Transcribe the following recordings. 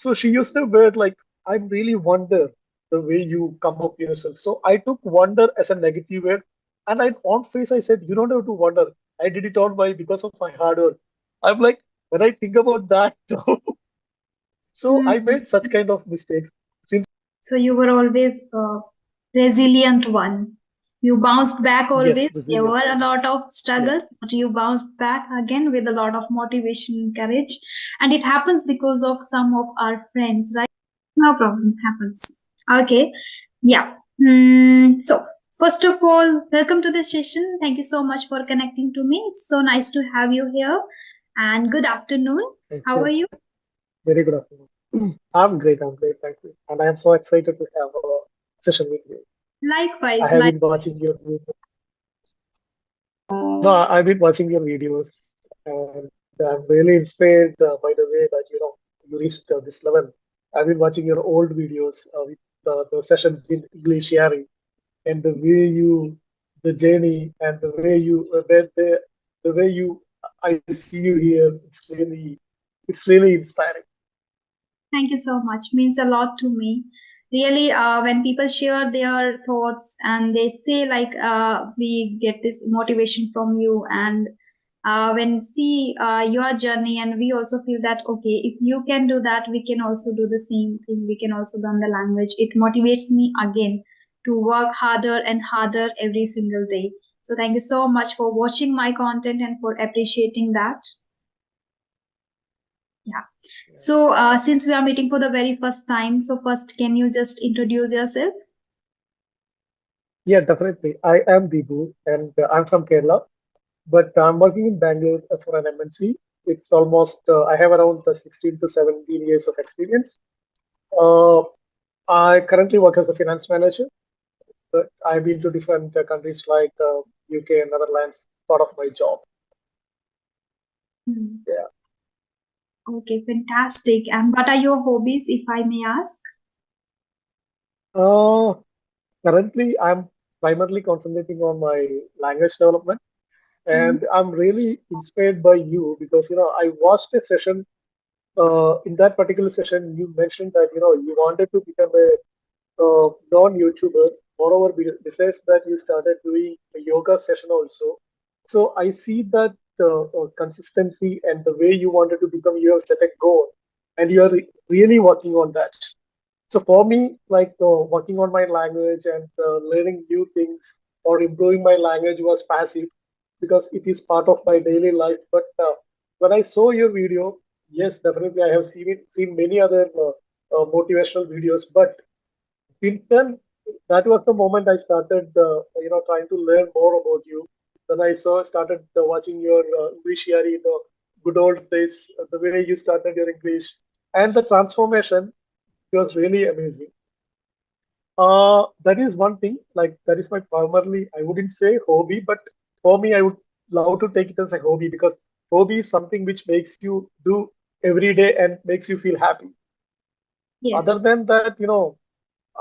So she used a word like, I really wonder the way you come up yourself. So I took wonder as a negative word. And I on face I said, you don't have to wonder. I did it all by because of my hard work. I'm like, when I think about that, so I Hmm. made such kind of mistakes. Since So you were always a resilient one. You bounced back yes, always. There resilient. were a lot of Yeah. struggles, but you bounced back again with a lot of motivation and courage. And it happens because of some of our friends, right? No problem, happens. Okay, yeah. So, first of all, welcome to this session. Thank you so much for connecting to me. It's so nice to have you here. And good afternoon. Thank How are you. you? Very good afternoon. I'm great. I'm great. Thank you. And I am so excited to have a session with you. I Likewise, have like. been watching your no, I've been watching your videos, and I'm really inspired by the way that you reached this level. I've been watching your old videos with the sessions in English sharing, and the way the journey, and the way the way I see you here. It's really inspiring. Thank you so much. Means a lot to me. Really, when people share their thoughts and they say like, we get this motivation from you, and when see your journey, and we also feel that okay, if you can do that, we can also do the same thing. We can also learn the language. It motivates me again to work harder and harder every single day. So thank you so much for watching my content and for appreciating that. Yeah. So, since we are meeting for the very first time, so first, can you just introduce yourself? Yeah, definitely. I am Deepu, and I'm from Kerala, but I'm working in Bangalore for an MNC. It's almost I have around 16 to 17 years of experience. Uh, I currently work as a finance manager, but I've been to different countries like UK and Netherlands, part of my job. Hmm. Yeah. Okay, fantastic. And what are your hobbies, if I may ask? Uh, Currently, I'm primarily concentrating on my language development, Hmm. and I'm really inspired by you because I watched a session. In that particular session, you mentioned that you wanted to become a non-YouTuber. Moreover, besides that, you started doing a yoga session also. So I see that consistency and the way you wanted to become, you have set a goal, and you are really working on that. So for me, like working on my language and learning new things or improving my language was passive because it is part of my daily life. But when I saw your video, yes, definitely I have seen many other motivational videos, but in then that was the moment I started trying to learn more about you. Then I started watching your English Yari, the good old days, the way you started your English, and the transformation was really amazing. That is one thing. Like that is my primarily, I wouldn't say hobby, but for me, I would love to take it as a hobby because hobby is something which makes you do every day and makes you feel happy. Other Yes. than that,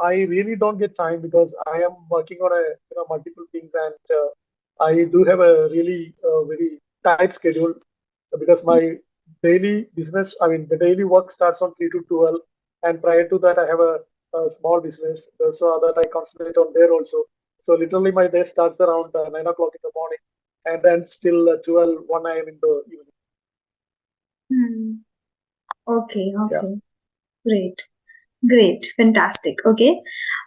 I really don't get time because I am working on multiple things, and I do have a really very tight schedule because my daily business, I mean, the daily work starts on 3 to 12, and prior to that, I have a small business so that I concentrate on there also. So literally, my day starts around 9 o'clock in the morning, and then still 12, 1 a.m. in the evening. Hmm. Okay, Yeah, okay. Great. Great. Fantastic. Okay.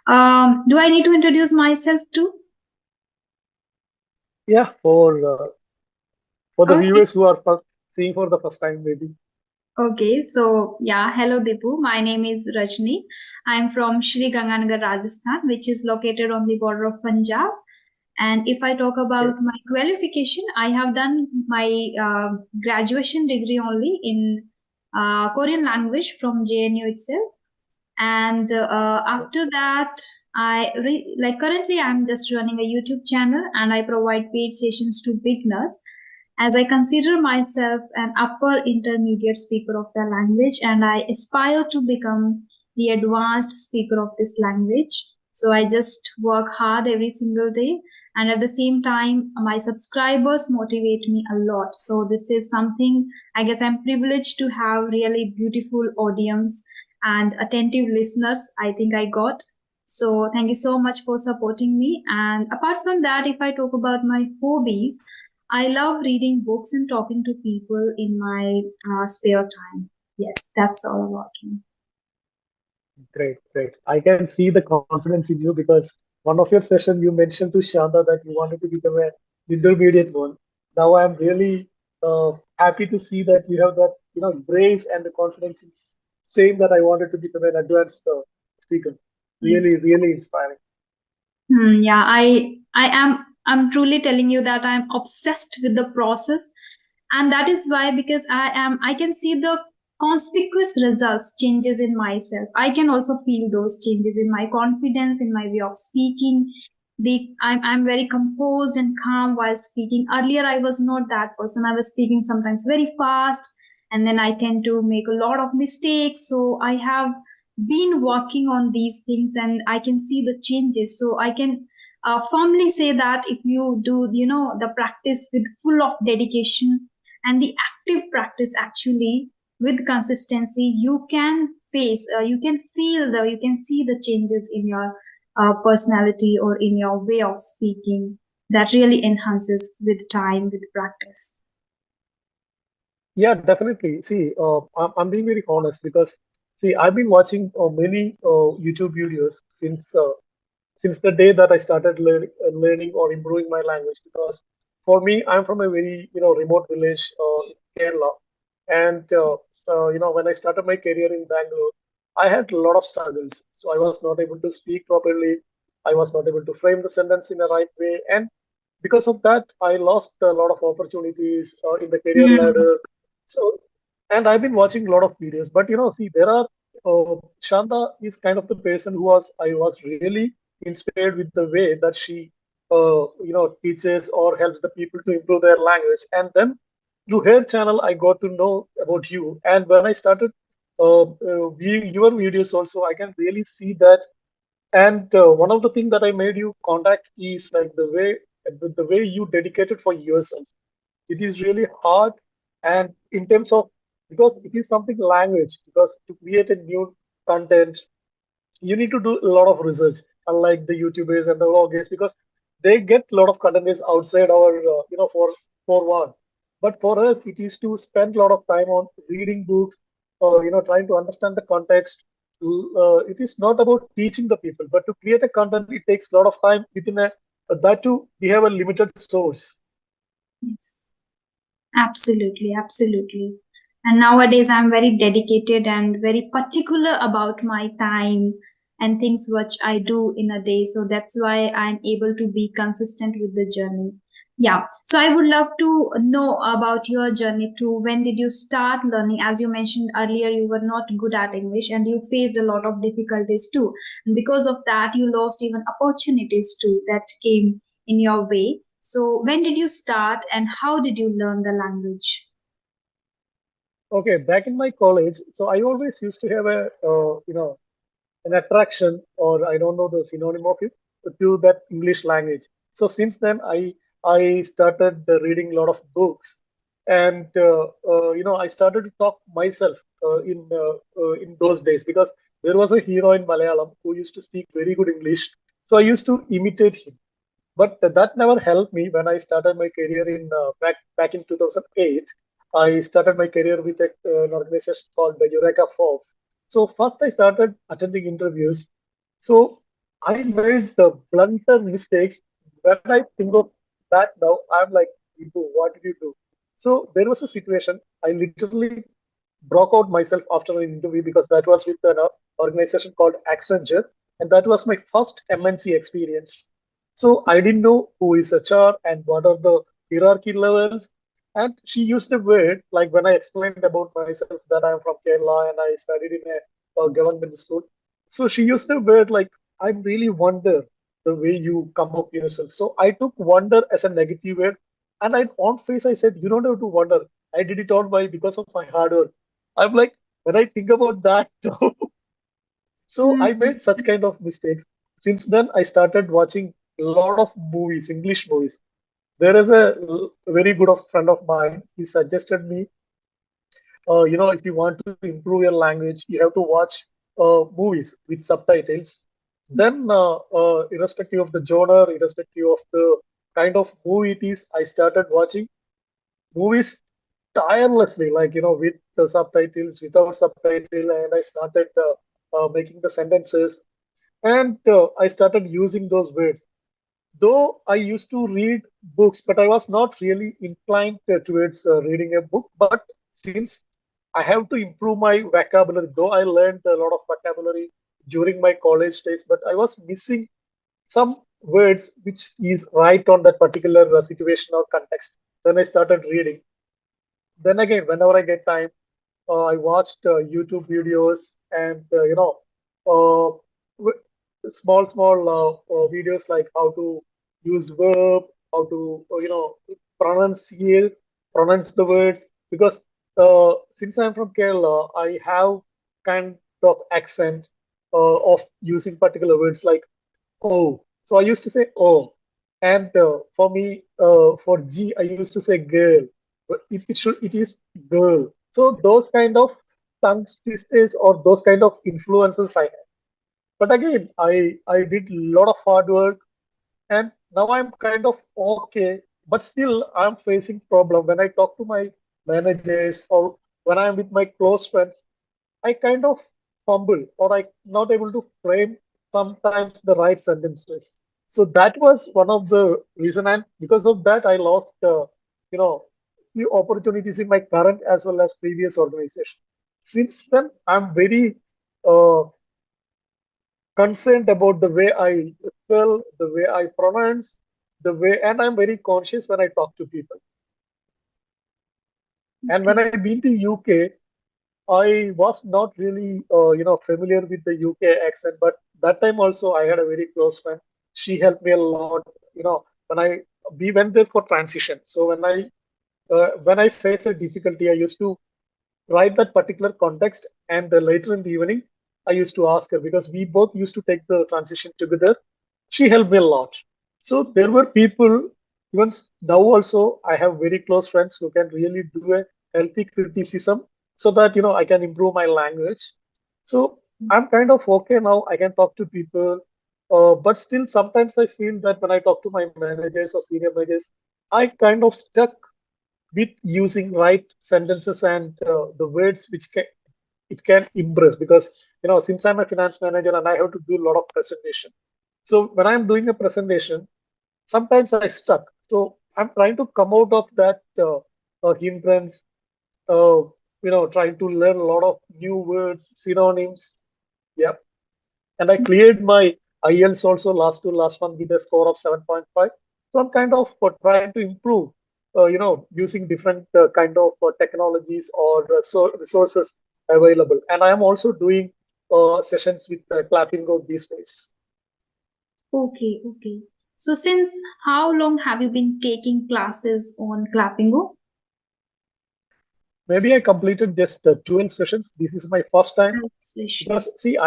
Do I need to introduce myself too? yeah. For the Okay. viewers who are seeing for the first time, maybe. Okay, so yeah, hello Dipu. My name is Rajni. I'm from Shri Ganganagar, Rajasthan, which is located on the border of Punjab. And if I talk Okay. about my qualification, I have done my graduation degree only in Korean language from JNU itself. And after that, like currently I'm just running a YouTube channel and I provide paid sessions to beginners as I consider myself an upper intermediate speaker of the language and I aspire to become the advanced speaker of this language. So I just work hard every single day. And at the same time, my subscribers motivate me a lot. So this is something I guess I'm privileged to have really beautiful audience and attentive listeners I think I got. So thank you so much for supporting me. And apart from that, if I talk about my hobbies, I love reading books and talking to people in my spare time. Yes, that's all about me. Great, great. I can see the confidence in you because one of your session you mentioned to Shanda that you wanted to become a intermediate one. Now I'm really happy to see that you have that grace and the confidence in saying that I wanted to become an advanced speaker. Yes. Really, really inspiring. Yeah, I'm truly telling you that I'm obsessed with the process, and that is why, because I can see the conspicuous results changes in myself. I can also feel those changes in my confidence, in my way of speaking. I'm very composed and calm while speaking. Earlier I was not that person. I was speaking sometimes very fast, and then I tend to make a lot of mistakes. So I have been working on these things, and I can see the changes. So I can firmly say that if you do, the practice with full of dedication and the active practice actually with consistency, you can you can you can see the changes in your personality or in your way of speaking. That really enhances with time, with practice. Yeah, definitely. See, I'm being very honest because see, I've been watching many YouTube videos since the day that I started learning or improving my language. Because for me, I'm from a very remote village in Kerala, and when I started my career in Bangalore, I had a lot of struggles. So I was not able to speak properly. I was not able to frame the sentence in the right way, and because of that, I lost a lot of opportunities in the career Hmm. ladder. So, and I've been watching a lot of videos, but see, there are Shanda is kind of the person who I was really inspired with the way that she teaches or helps the people to improve their language. And then through her channel I got to know about you, and when I started viewing your videos also, I can really see that. And one of the things that I made you contact is like the way you dedicated for yourself. It is really hard, and in terms of, because it is something language, because to create a new content you need to do a lot of research, unlike the YouTubers and the vloggers, because they get a lot of content is outside our for one. But for us it is to spend a lot of time on reading books, or trying to understand the context. It is not about teaching the people, but to create a content it takes a lot of time within a that too we have a limited source. Yes. Absolutely, absolutely. And nowadays, I'm very dedicated and very particular about my time and things which I do in a day. So that's why I'm able to be consistent with the journey. Yeah. So I would love to know about your journey too. When did you start learning? As you mentioned earlier, you were not good at English and you faced a lot of difficulties too. And because of that, you lost even opportunities too that came in your way. So, when did you start and how did you learn the language? Okay, back in my college, so I always used to have a an attraction, or I don't know the synonym of it, to that English language. So since then, I started reading a lot of books, and I started to talk myself in those days, because there was a hero in Malayalam who used to speak very good English. So I used to imitate him, but that never helped me when I started my career in back in 2008. I started my career with an organization called the Eureka Forbes. So first I started attending interviews. So I made the blunter mistakes. When I think of that now, I'm like, "Ibu, what did you do?" So there was a situation. I literally broke out myself after an interview, because that was with an organization called Accenture, and that was my first MNC experience. So I didn't know who is HR and what are the hierarchy levels. And she used a word like, when I explained about myself that I'm from Kerala and I studied in a government school. So she used a word like, I really wonder the way you come up yourself. So I took wonder as a negative word, and I on face I said, you don't have to wonder. I did it all by because of my hard work. I'm like, when I think about that, so I Hmm. made such kind of mistakes. Since then, I started watching a lot of movies, English movies. There is a very good friend of mine. He suggested me if you want to improve your language, you have to watch movies with subtitles. Then, irrespective of the genre, irrespective of the kind of movie it is, I started watching movies tirelessly, like, with the subtitles, without subtitle, and I started making the sentences, and I started using those words. Though I used to read books, but I was not really inclined towards reading a book. But since I have to improve my vocabulary, though I learned a lot of vocabulary during my college days, but I was missing some words which is right on that particular situation or context. Then I started reading. Then again, whenever I get time, I watched YouTube videos and uh, small videos like how to use verb, how to pronunciate pronounce the words. Because since I'm from Kerala, I have kind of accent of using particular words like oh. So I used to say oh, and for me, for G, I used to say girl, but it is girl. So those kind of tongue twisters or those kind of influences I had. But again, I did a lot of hard work, and now I'm kind of okay. But still, I'm facing problem when I talk to my managers or when I'm with my close friends. I kind of fumble or I not able to frame sometimes the right sentences. So that was one of the reason, and because of that, I lost you know few opportunities in my current as well as previous organization. Since then, I'm very uh, concerned about the way I spell, the way I pronounce, the way, and I'm very conscious when I talk to people. And when Okay. I've been to UK, I was not really, familiar with the UK accent, but that time also I had a very close friend. She helped me a lot. When we went there for transition. So when I face a difficulty, I used to write that particular context, and later in the evening, I used to ask her because we both used to take the transition together. She helped me a lot. So there were people, even now also, I have very close friends who can really do a healthy criticism so that, I can improve my language. So I'm kind of okay now. I can talk to people. But still, sometimes I feel that when I talk to my managers or senior managers, I kind of stuck with using right sentences and the words which it can impress. Because since I'm a finance manager and I have to do a lot of presentation, so when I'm doing a presentation, sometimes I stuck. So I'm trying to come out of that hindrance, uh, trying to learn a lot of new words, synonyms. Yeah. And I cleared my IELTS also last one with a score of 7.5. So I'm kind of trying to improve, using different kind of technologies or resources available. And I am also doing sessions with Clappingo these days. Okay. Okay. So since how long have you been taking classes on Clappingo? Maybe I completed just 12 sessions. This is my first time. Because Sessions. see,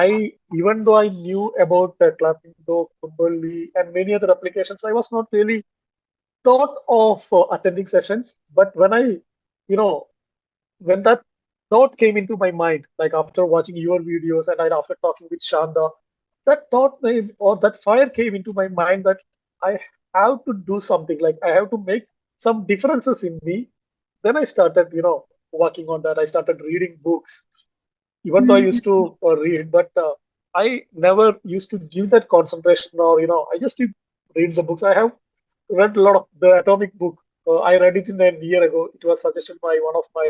even though I knew about Clappingo, Kumberly, and many other applications, I was not really thought of attending sessions. But you know, when that thought came into my mind, like after watching your videos and after talking with Shanda, that thought or that fire came into my mind that I have to do something. Like I have to make some differences in me. Then I started, working on that. I started reading books, even though I used Mhm. to read, but I never used to give that concentration, or I just did read the books. I have read a lot of the Atomic book. I read it in a year ago. It was suggested by one of my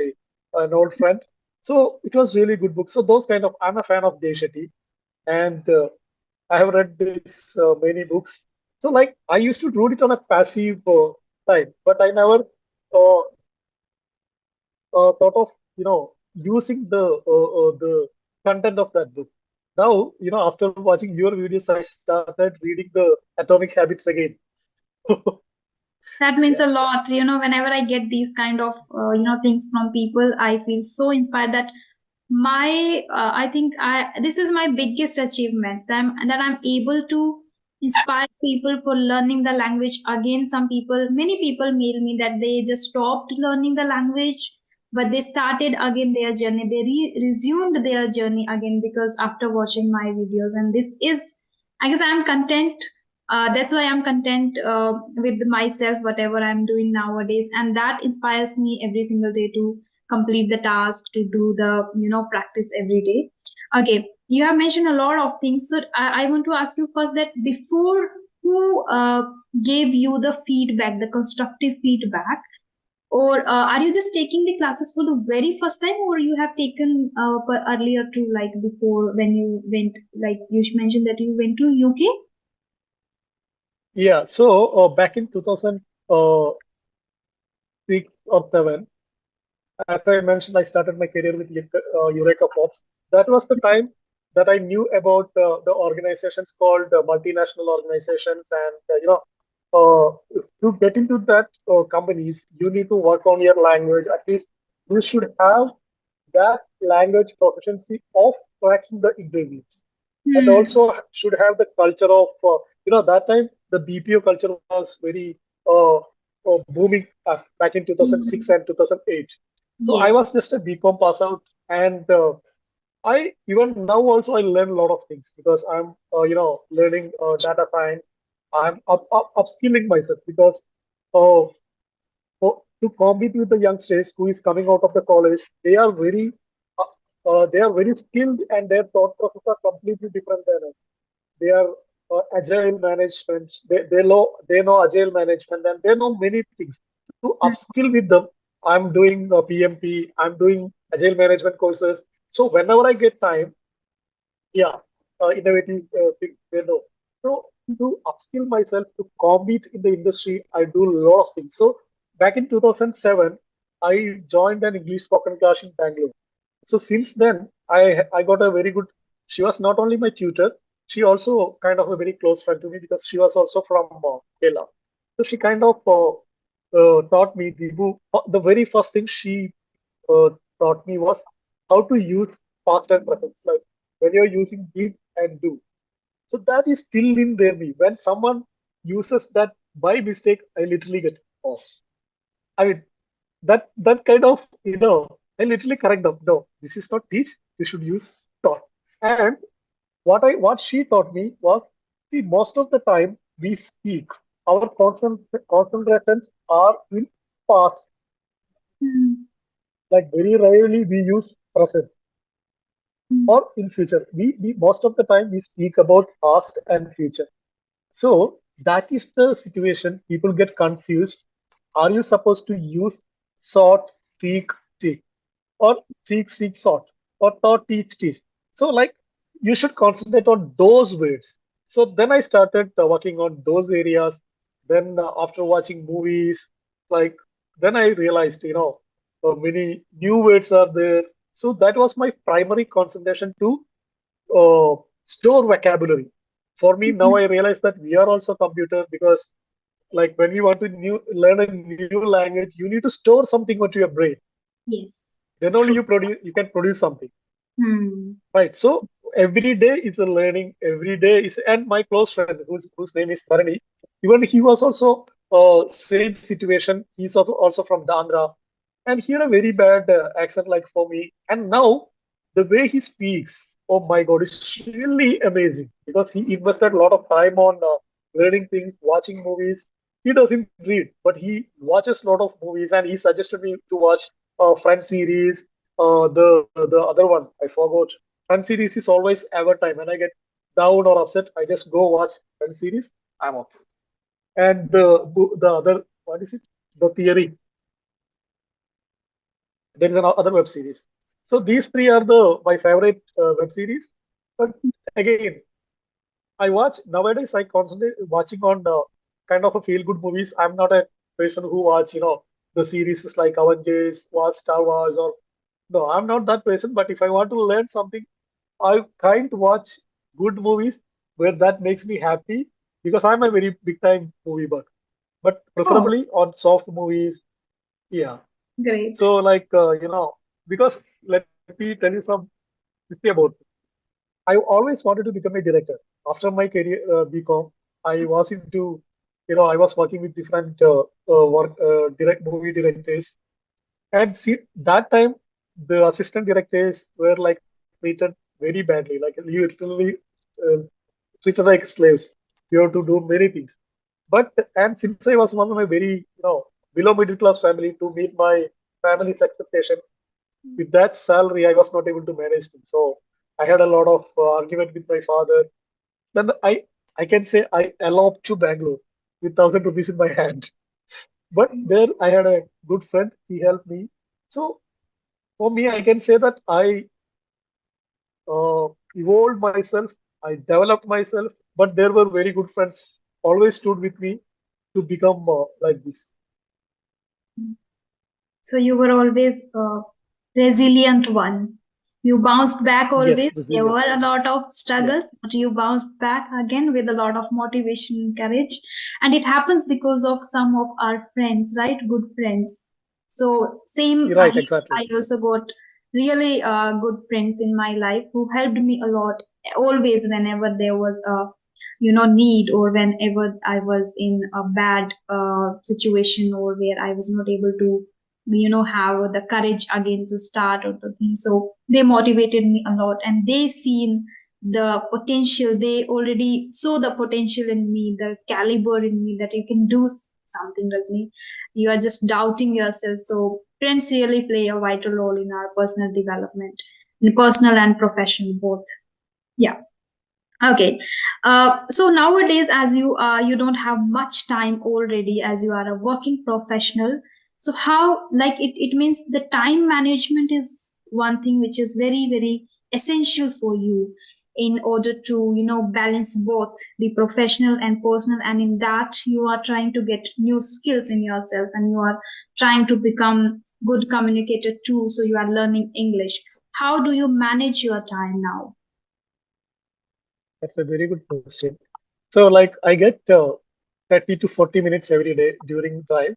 an old friend. So it was really good book. So those kind of, I'm a fan of Jay Shetty, and I have read this many books. So like I used to read it on a passive time, but I never uh, thought of using the content of that book. Now after watching your videos, I started reading the Atomic Habits again. That means Yeah. a lot. Whenever I get these kind of, things from people, I feel so inspired that I think this is my biggest achievement that I'm able to inspire people for learning the language again. Many people mail me that they just stopped learning the language but they started again their journey. They resumed their journey again because after watching my videos, and this is, I guess, I'm content. That's why I'm content with myself, whatever I'm doing nowadays, and that inspires me every single day to complete the task, to do the practice every day. Okay, you have mentioned a lot of things, so I want to ask you first that before, who gave you the feedback, the constructive feedback, or are you just taking the classes for the very first time, or you have taken earlier too, like before when you went, like you mentioned that you went to UK? Yeah, so back in 2006 or 7, as I mentioned, I started my career with Eureka Pops. That was the time that I knew about the organizations called multinational organizations, and to get into that companies, you need to work on your language. At least you should have that language proficiency of cracking the interviews, and Hmm. also should have the culture of that time the BPO culture was very booming back in 2006 Hmm. and 2008. So I Yes. was just a BCom pass out, and I even now also I learn a lot of things because I'm learning data science. I'm upskilling myself because uh, to compete with the youngsters who is coming out of the college, they are very skilled, and their thought process are completely different than us. They are agile management. They know agile management, and they know many things. To upskill with them, I'm doing PMP. I'm doing agile management courses. So whenever I get time, yeah, innovative things they know. So to upskill myself to compete in the industry, I do a lot of things. So back in 2007, I joined an English spoken class in Bangalore. So since then, I got a very good. She was not only my tutor, she also kind of a very close friend to me because she was also from Kerala. So she kind of taught me the very first thing she uh, taught me was how to use past and present. Like when you're using did and do. So that is still in there me. When someone uses that by mistake, I literally get off. I mean that kind of I literally correct them. No, this is not teach. You should use taught. And what she taught me was, see, most of the time we speak, our concentrations are in past. Hmm. Like very rarely we use present or in future. We most of the time we speak about past and future. So that is the situation. People get confused. Are you supposed to use sought, seek, or seek, sought, or taught, teach? So like you should concentrate on those words. So then I started working on those areas. Then after watching movies, like then I realized, many new words are there. So that was my primary concentration to store vocabulary. For me, now Hmm. I realize that we are also computer because like when we want to learn a new language, you need to store something onto your brain. Yes. Then only True. you can produce something. Hmm. Right. So every day is a learning. Every day is, and my close friend whose name is Bharani, even he was also same situation. He's also from Dandra, and he had a very bad accent like for me. And now the way he speaks, oh my God, it's really amazing because he invested a lot of time on learning things, watching movies. He doesn't read, but he watches a lot of movies, and he suggested me to watch Friends series. The other one I forgot. Friends series is always ever time. When I get down or upset, I just go watch Friends series. I'm okay. And the other, what is it? The Theory. There is another web series. So these three are the my favorite web series. But again, I watch nowadays. I concentrate watching on kind of a feel good movies. I'm not a person who watch the series like Avengers, Wars, Star Wars, or no. I'm not that person. But if I want to learn something, I kind of watch good movies where that makes me happy because I'm a very big time movie buff. But Oh, preferably on soft movies. Yeah. great. So like because let me tell you some history about. I always wanted to become a director. After my career BCom, I was into I was working with different movie directors. And see, that time the assistant directors were like treated very badly. Like you literally uh, treated like slaves. You have to do many things. But and since I was one of my very below middle class family to meet my family's expectations, with that salary I was not able to manage things. So I had a lot of argument with my father. Then I can say I eloped to Bangalore with 1,000 rupees in my hand. But there I had a good friend. He helped me. So for me, I can say that I evolved myself. I developed myself. But there were very good friends always stood with me to become like this. So you were always a resilient one. You bounced back Yes, always. There resilient. were a lot of Yeah, struggles, but you bounced back again with a lot of motivation and courage. And it happens because of some of our friends, right? Good friends. So same, you're right, exactly. I also got really good friends in my life who helped me a lot always whenever there was a need, or whenever I was in a bad situation, or where I was not able to have the courage again to start or the thing. So they motivated me a lot, and they seen the potential. They already saw the potential in me, the caliber in me, that you can do something, Rajni. You are just doubting yourself. So friends really play a vital role in our personal development, in personal and professional both. Yeah. Okay. So nowadays, as you don't have much time already, as you are a working professional. So how, like, it means the time management is one thing which is very, very essential for you in order to, balance both the professional and personal. And in that, you are trying to get new skills in yourself, and you are trying to become good communicator too. So you are learning English. How do you manage your time now? That's a very good question. So, like, I get 30 to 40 minutes every day during drive.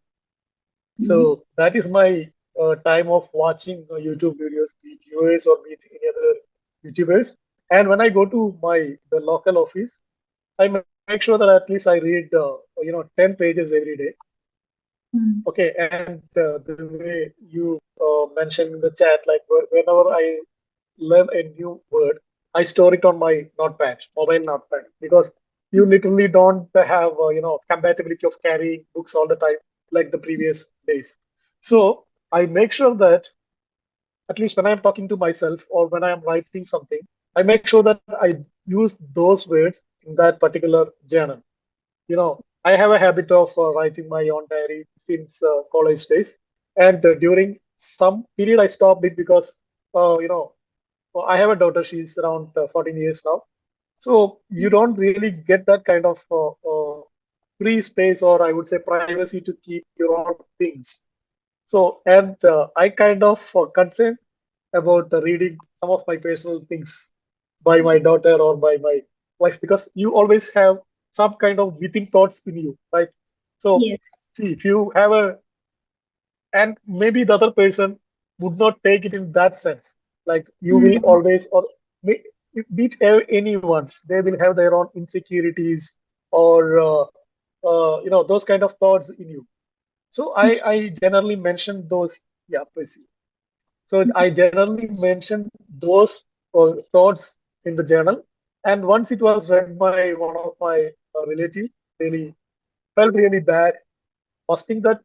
Mhm. So that is my time of watching YouTube videos, be it yours or be it any other YouTubers. And when I go to the local office, I make sure that at least I read 10 pages every day. Mm. Okay, and the way you mentioned in the chat, like whenever I learn a new word, I store it on my notepad, mobile notepad, because you literally don't have compatibility of carrying books all the time like the previous days. So I make sure that at least when I'm talking to myself or when I'm writing something, I make sure that I use those words in that particular journal. I have a habit of writing my own diary since college days, and during some period I stopped it because I have a daughter. She's around 14 years now, so you don't really get that kind of free space, or I would say privacy, to keep your own things. So, and I kind of concerned about reading some of my personal things by my daughter or by my wife, because you always have some kind of within thoughts in you, right? So, Yes. see, if you have and maybe the other person would not take it in that sense. Like you will Mm. always, or be it anyone, they will have their own insecurities or those kind of thoughts in you. So I generally mention those. Yeah, please. So I generally mentioned those thoughts in the journal. And once it was read by one of my relative, really felt really bad. Was think that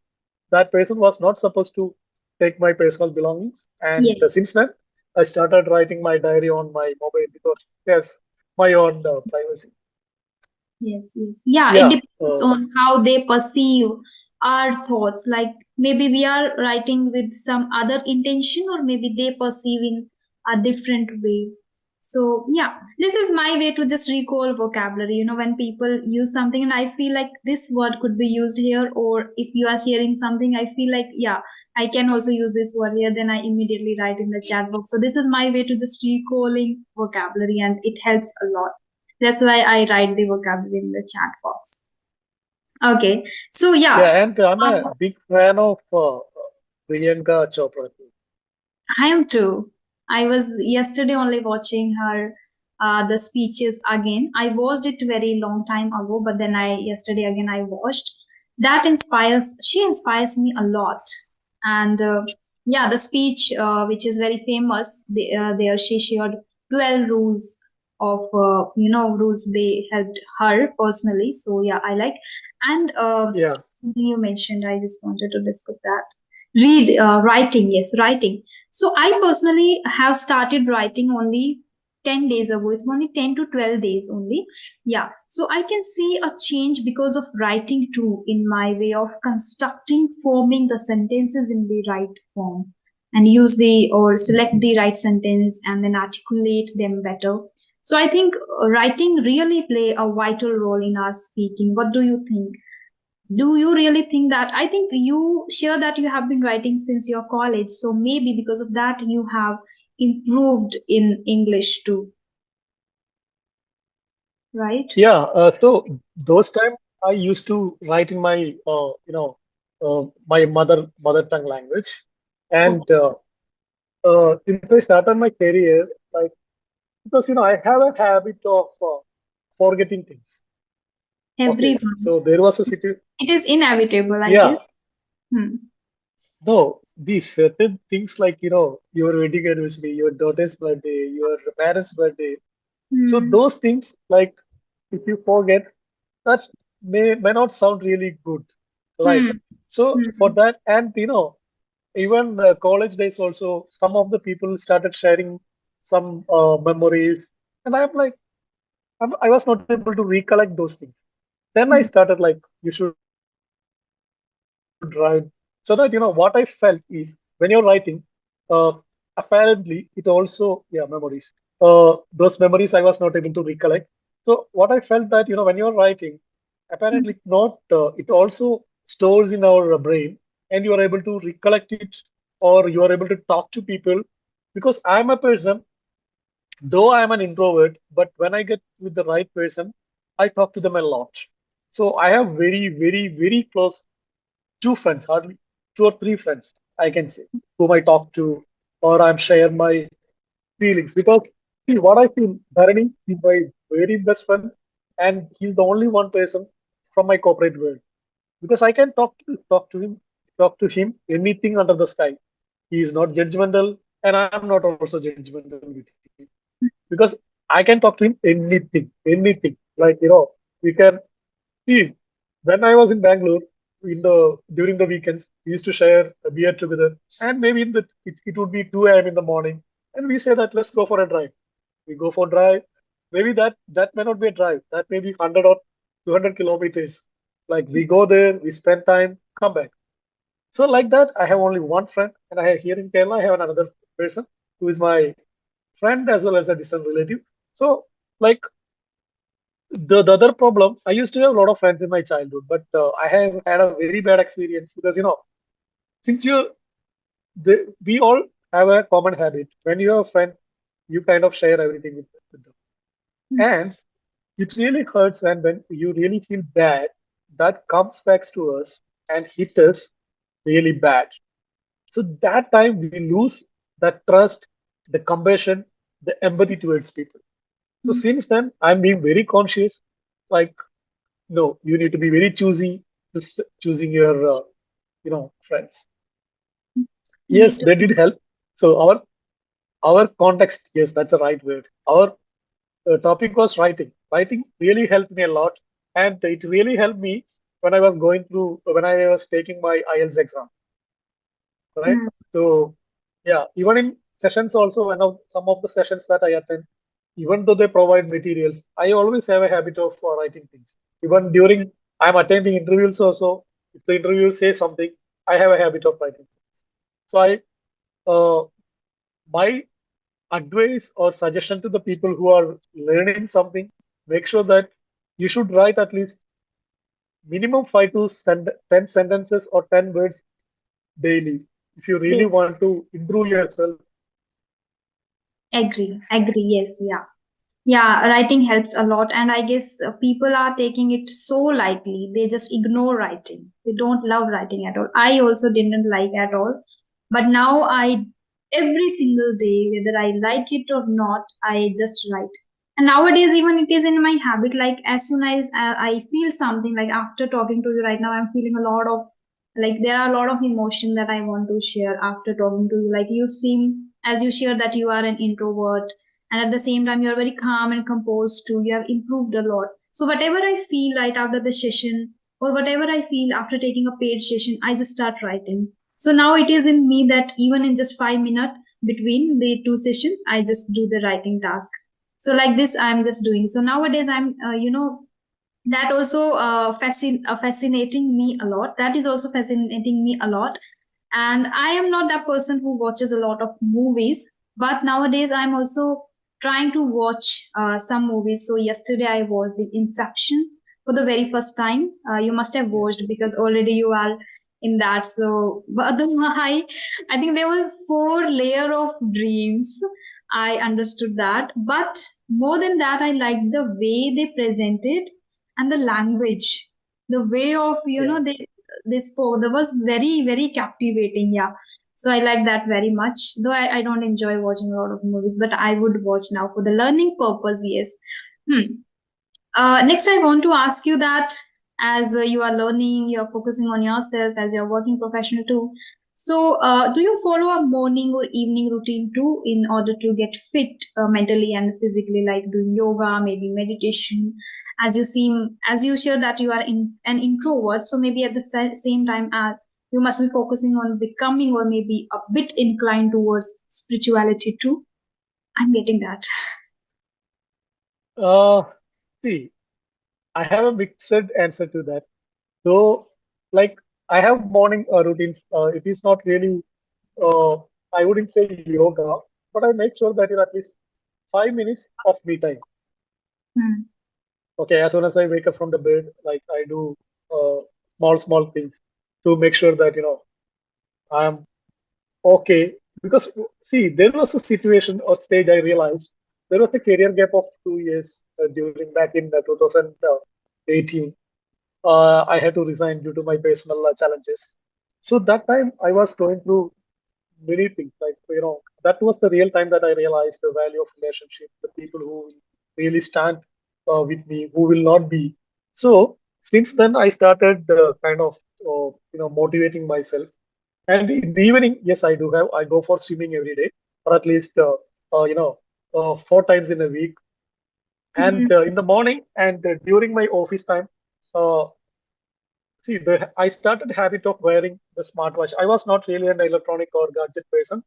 that person was not supposed to take my personal belongings. And Yes. since then, I started writing my diary on my mobile because yes, my own privacy. Yes, yes. Yeah, it Yeah, depends on how they perceive our thoughts. Like maybe we are writing with some other intention, or maybe they perceive in a different way. So, yeah, this is my way to just recall vocabulary. When people use something and I feel like this word could be used here, or if you are sharing something, I feel like, yeah, I can also use this word here, then I immediately write in the chat box. So, this is my way to just recalling vocabulary, and it helps a lot. That's why I write the vocabulary in the chat box. Okay. So yeah, yeah, and I'm a um, big fan of Priyanka Chopra too. I am too. I was yesterday only watching her the speeches again. I watched it very long time ago, but then I yesterday again I watched. That inspires. She inspires me a lot, and yeah, the speech, which is very famous, there she shared 12 rules of, rules they helped her personally. So yeah, I like. And Yeah. something you mentioned, I just wanted to discuss that. Writing, yes, writing. So I personally have started writing only 10 days ago. It's only 10 to 12 days only. Yeah, so I can see a change because of writing too in my way of constructing, forming the sentences in the right form and use the or select the right sentence and then articulate them better. So I think writing really play a vital role in our speaking. What do you think? Do you really think that? I think you share that you have been writing since your college, so maybe because of that you have improved in English too, right? Yeah. So those time I used to write in my my mother tongue language, and since I started my career, like because I have a habit of forgetting things. Okay, Everyone. so there was a situation. It is inevitable, I Yeah, guess. Hmm. no, these certain things like your wedding anniversary, your daughter's birthday, your parents' birthday. So Hmm. those things, like if you forget, that may not sound really good, right? Hmm. So for Hmm. that, and even college days also, some of the people started sharing some memories, and I'm like, I was not able to recollect those things. Then I Hmm. started like, you should write, so that what I felt is when you're writing, apparently it also, yeah, memories. Those memories I was not able to recollect. So what I felt that when you're writing, Hmm. apparently not it also stores in our brain, and you are able to recollect it, or you are able to talk to people. Because I'm a person, though I'm an introvert, but when I get with the right person, I talk to them a lot. So I have very, very, very close two friends, hardly 2 or 3 friends, I can say, whom I talk to, or I'm share my feelings. Because see, what I feel, Bharani is my very best friend, and he's the only one person from my corporate world. Because I can talk to him anything under the sky. He is not judgmental, and I'm not also judgmental with him. Because I can talk to him anything. Like we can see. When I was in Bangalore, during the weekends, we used to share a beer together, and maybe it would be 2 a.m. in the morning, and we say that let's go for a drive. We go for a drive. Maybe that may not be a drive. That may be 100 or 200 kilometers. Like we go there, we spend time, come back. So like that, I have only one friend, and I have here in Kerala, I have another person who is my friend as well as a distant relative. So like the other problem, I used to have a lot of friends in my childhood, but I have had a very bad experience because since we all have a common habit. When you have a friend, you kind of share everything with them, and it really hurts. And when you really feel bad, that comes back to us and hit us really bad. So that time we lose that trust, the compassion, the empathy towards people. So Hmm. since then, I'm being very conscious. Like, no, you need to be very choosy to choosing your, friends. Need Yes, to. they did help. So our context, yes, that's the right word. Our topic was writing. Writing really helped me a lot, and it really helped me when I was taking my IELTS exam, right? Hmm. So yeah, even in sessions also, some of the sessions that I attend, even though they provide materials, I always have a habit of writing things. Even during I'm attending interviews also, if the interview says something, I have a habit of writing. So uh, my advice or suggestion to the people who are learning something, make sure that you should write at least minimum 10 sentences or 10 words daily if you really They want to improve yourself. agree. Yes, yeah. Yeah, writing helps a lot, and I guess people are taking it so lightly. They just ignore writing. They don't love writing at all. I also didn't like at all, but now every single day, whether I like it or not, I just write. And nowadays, even it is in my habit. Like as soon as I feel something, like after talking to you right now, I'm feeling a lot of Like there are a lot of emotion that I want to share after talking to you. Like you seem, as you share, that you are an introvert, and at the same time you are very calm and composed too. You have improved a lot. So whatever I feel right after the session, or whatever I feel after taking a paid session, I just start writing. So now it is in me that even in just 5 minutes between the two sessions, I just do the writing task. So like this I'm just doing. So nowadays I'm that also fascinating me a lot. That is also fascinating me a lot. And I am not that person who watches a lot of movies, but nowadays I'm also trying to watch some movies. So yesterday I watched the Inception for the very first time. You must have Yeah. watched because already you are in that. So but I think there was 4 layer of dreams. I understood that, but more than that I liked the way they presented and the language, the way of Yeah. they spoke, that was very very captivating. Yeah, so I like that very much, though I don't enjoy watching a lot of movies, but I would watch now for the learning purpose. Yes. hmm. Next I want to ask you that, as you are learning, you're focusing on yourself, as you're working professional too, so do you follow a morning or evening routine too in order to get fit mentally and physically, like doing yoga, maybe meditation? As you seem, as you share that you are an introvert, so maybe at the same time you must be focusing on becoming or maybe a bit inclined towards spirituality too. I'm getting that. Uh, See, I have a mixed answer to that. Though, like, I have morning routines. It is not really, uh, I wouldn't say yoga, but I make sure that at least 5 minutes of me time. Hmm. Okay, as soon as I wake up from the bed, like I do small things to make sure that I'm okay. Because see, there was a situation or stage I realized there was a career gap of 2 years during back in 2018. I had to resign due to my personal challenges. So that time I was going through many things. Like that was the real time that I realized the value of relationship, the people who will really stand with me, who will not be. So since then I started kind of motivating myself. And in the evening, yes, I do have. I go for swimming every day, or at least 4 times in a week. Hmm. And in the morning and during my office time, uh, see, I started habit of wearing the smartwatch. I was not really an electronic or gadget person,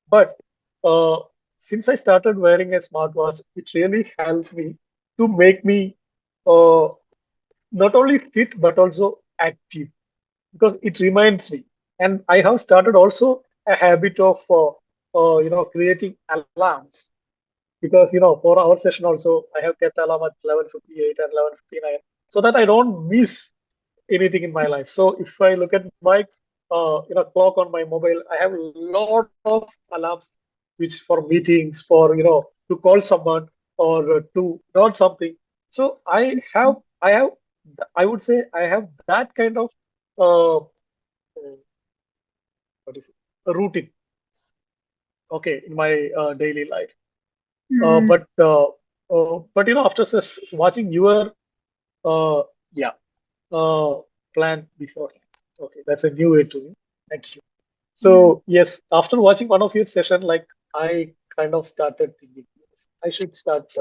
but uh, since I started wearing a smartwatch, it really helped me to make me uh, not only fit but also active because it reminds me. And I have started also a habit of creating alarms because for our session also I have kept alarm at 11:58 and 11:59 so that I don't miss anything in my life. So if I look at my clock on my mobile, I have a lot of alarms which for meetings, for to call someone or to note something. So I would say I have that kind of uh, what is it? A routine, okay, in my daily life. Uh, Hmm. but uh, but after watching your uh, yeah plan before, okay, that's a new way to me. Thank you. Hmm. So yes, after watching one of your session, like I kind of started thinking, yes, I should start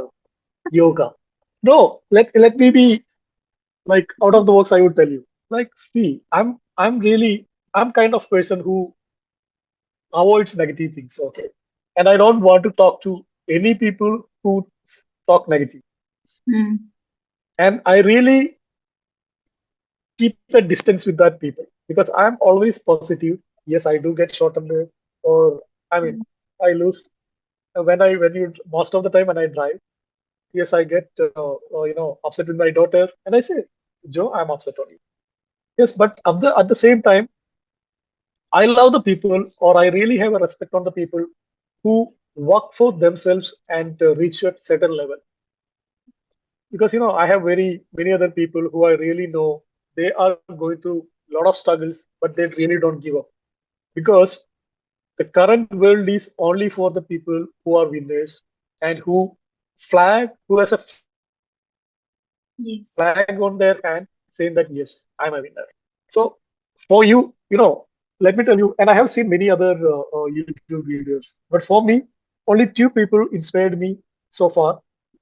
yoga. No, let me be like out of the box. I would tell you, like, see, I'm kind of person who avoids negative things. Okay, and I don't want to talk to any people who talk negative. Hmm. And I really keep a distance with that people because I'm always positive. Yes, I do get short tempered, or I mean, I lose when you most of the time when I drive. Yes, I get upset with my daughter, and I say, Joe, I'm upset on you. Yes, but at the same time, I love the people, or I really have a respect on the people who work for themselves and reach a certain level. Because I have very many other people who I really know they are going through a lot of struggles, but they really don't give up because the current world is only for the people who are winners and who has a flag on their hand saying that yes, I'm a winner. So for me, for you, let me tell you, and I have seen many other YouTube videos, but for me, only two people inspired me so far.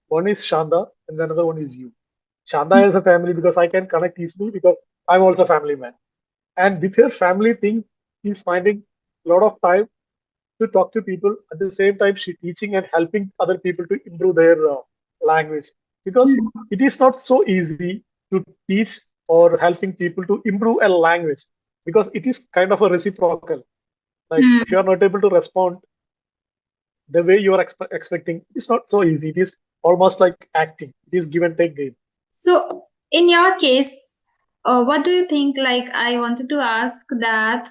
One is Shanda, and another one is you. Shanda is a family because I can connect easily because I'm also a family man. And with her family thing, she's finding a lot of time to talk to people. At the same time, she's teaching and helping other people to improve their language because it is not so easy to teach or helping people to improve a language because it is kind of a reciprocal. Like if you are not able to respond the way you are expecting, it's not so easy. It is almost like acting. It is give and take game. So, in your case, what do you think? Like, I wanted to ask that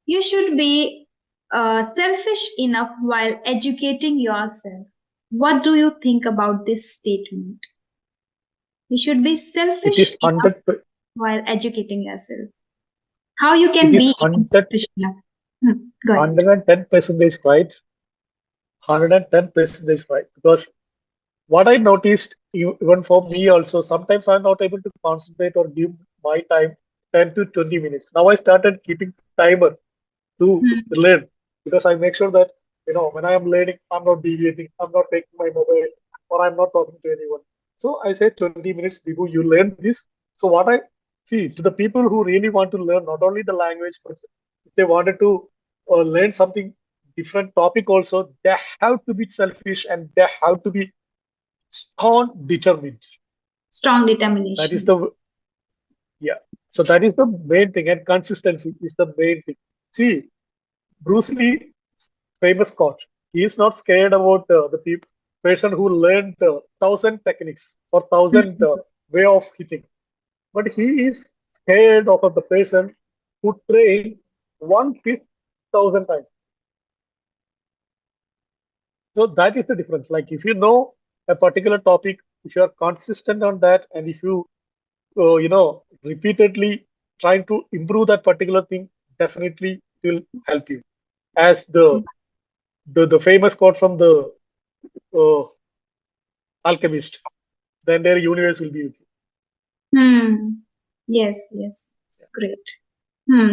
you should be selfish enough while educating yourself. What do you think about this statement? You should be It selfish is enough 100. while educating yourself. How you It can is be 100, selfish enough? Go ahead. 110% right. 110% right. Because what I noticed, even for me also, sometimes I'm not able to concentrate or give my time 10 to 20 minutes. Now I started keeping timer to learn because I make sure that, when I am learning, I'm not deviating, I'm not taking my mobile, or I'm not talking to anyone. So I say 20 minutes, Dibu, you learn this. So what I see to the people who really want to learn not only the language, but if they wanted to learn something different topic also, they have to be selfish and they have to be strong, determined. Strong That is determination. the yeah. So that is the main thing, and consistency is the main thing. See, Bruce Lee, famous quote. He is not scared about the person who learned 1,000 techniques or 1,000 way of hitting, but he is scared of the person who trained 1,000 times. So that is the difference. Like if you know a particular topic, if you are consistent on that, and if you repeatedly trying to improve that particular thing, definitely it will help you. As the famous quote from the uh, alchemist, the entire universe will be with you. Yes, great.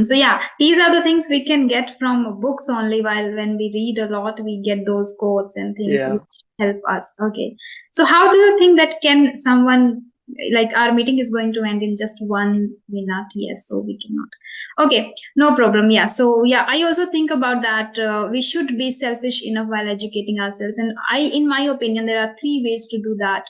So yeah, these are the things we can get from books only. While when we read a lot, we get those quotes and things Yeah. which help us. Okay. So how do you think that can someone, like, our meeting is going to end in just 1 minute? Yes, so we cannot. Okay, no problem. Yeah. So yeah, I also think about that. We should be selfish enough while educating ourselves, and in my opinion, there are 3 ways to do that.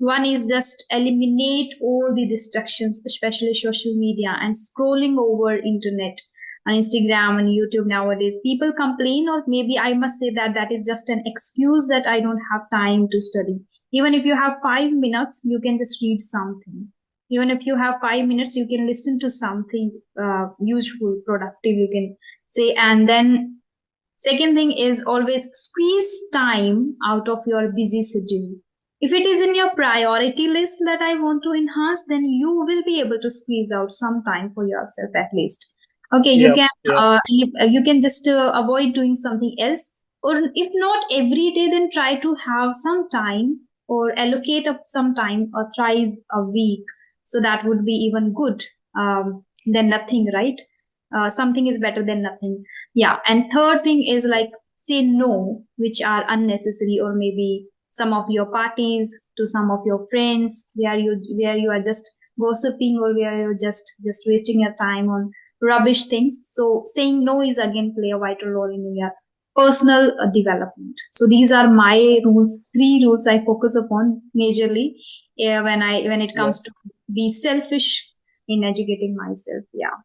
One is just eliminate all the distractions, especially social media and scrolling over internet on Instagram and YouTube nowadays. People complain, or maybe I must say that that is just an excuse that I don't have time to study. Even if you have 5 minutes, you can just read something. Even if you have 5 minutes, you can listen to something useful, productive, you can say. And then second thing is always squeeze time out of your busy schedule. If it is in your priority list that I want to enhance, then you will be able to squeeze out some time for yourself at least. Okay, you can you can just avoid doing something else, or if not every day, then try to have some time or allocate up some time or thrice a week. So that would be even good than nothing, right? Something is better than nothing. Yeah, and third thing is like say no, which are unnecessary, or maybe some of your parties to some of your friends where you are just gossiping, or where you're just wasting your time on rubbish things. So saying no is again play a vital role in your personal development. So these are my rules, 3 rules I focus upon majorly when it comes to be selfish in educating myself. Yeah.